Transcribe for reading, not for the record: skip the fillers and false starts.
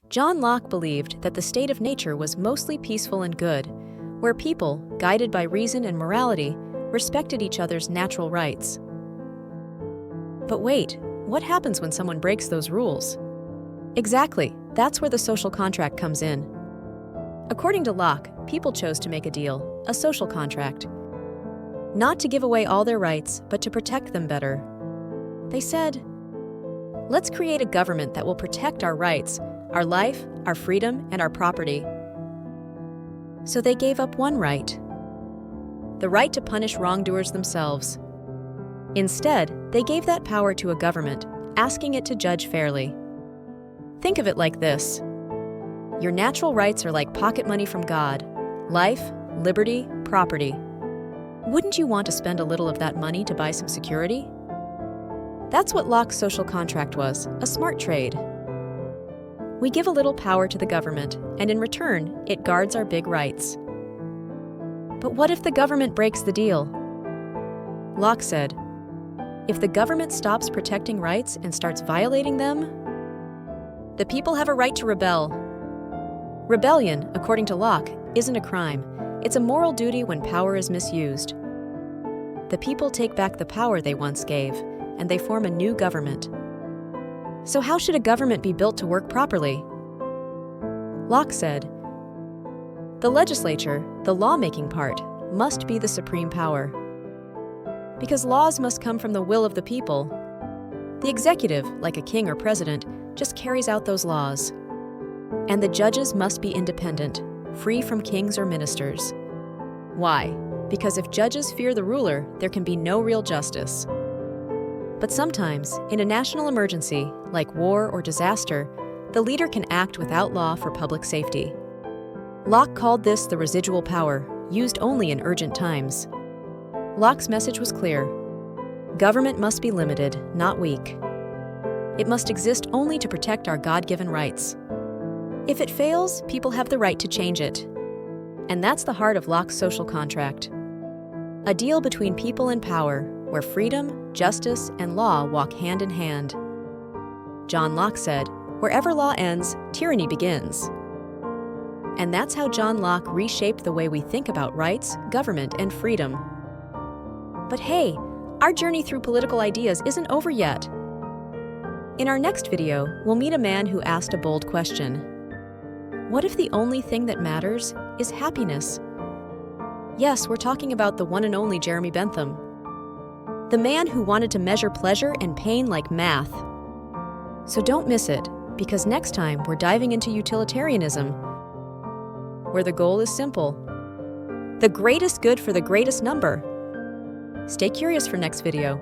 John Locke believed that the state of nature was mostly peaceful and good, where people, guided by reason and morality, respected each other's natural rights. But wait, what happens when someone breaks those rules? Exactly, that's where the social contract comes in. According to Locke, people chose to make a deal, a social contract. Not to give away all their rights, but to protect them better. They said, let's create a government that will protect our rights, our life, our freedom, and our property. So they gave up one right, the right to punish wrongdoers themselves. Instead, they gave that power to a government, asking it to judge fairly. Think of it like this. Your natural rights are like pocket money from God: life, liberty, property. Wouldn't you want to spend a little of that money to buy some security? That's what Locke's social contract was, a smart trade. We give a little power to the government, and in return, it guards our big rights. But what if the government breaks the deal? Locke said, if the government stops protecting rights and starts violating them, the people have a right to rebel. Rebellion, according to Locke, isn't a crime. It's a moral duty when power is misused. The people take back the power they once gave, and they form a new government. So how should a government be built to work properly? Locke said, the legislature, the lawmaking part, must be the supreme power. Because laws must come from the will of the people. The executive, like a king or president, just carries out those laws. And the judges must be independent, free from kings or ministers. Why? Because if judges fear the ruler, there can be no real justice. But sometimes, in a national emergency, like war or disaster, the leader can act without law for public safety. Locke called this the residual power, used only in urgent times. Locke's message was clear. Government must be limited, not weak. It must exist only to protect our God-given rights. If it fails, people have the right to change it. And that's the heart of Locke's social contract. A deal between people and power, where freedom, justice, and law walk hand in hand. John Locke said, wherever law ends, tyranny begins. And that's how John Locke reshaped the way we think about rights, government, and freedom. But hey, our journey through political ideas isn't over yet. In our next video, we'll meet a man who asked a bold question. What if the only thing that matters is happiness? Yes, we're talking about the one and only Jeremy Bentham. The man who wanted to measure pleasure and pain like math. So don't miss it, because next time we're diving into utilitarianism, where the goal is simple: the greatest good for the greatest number. Stay curious for next video.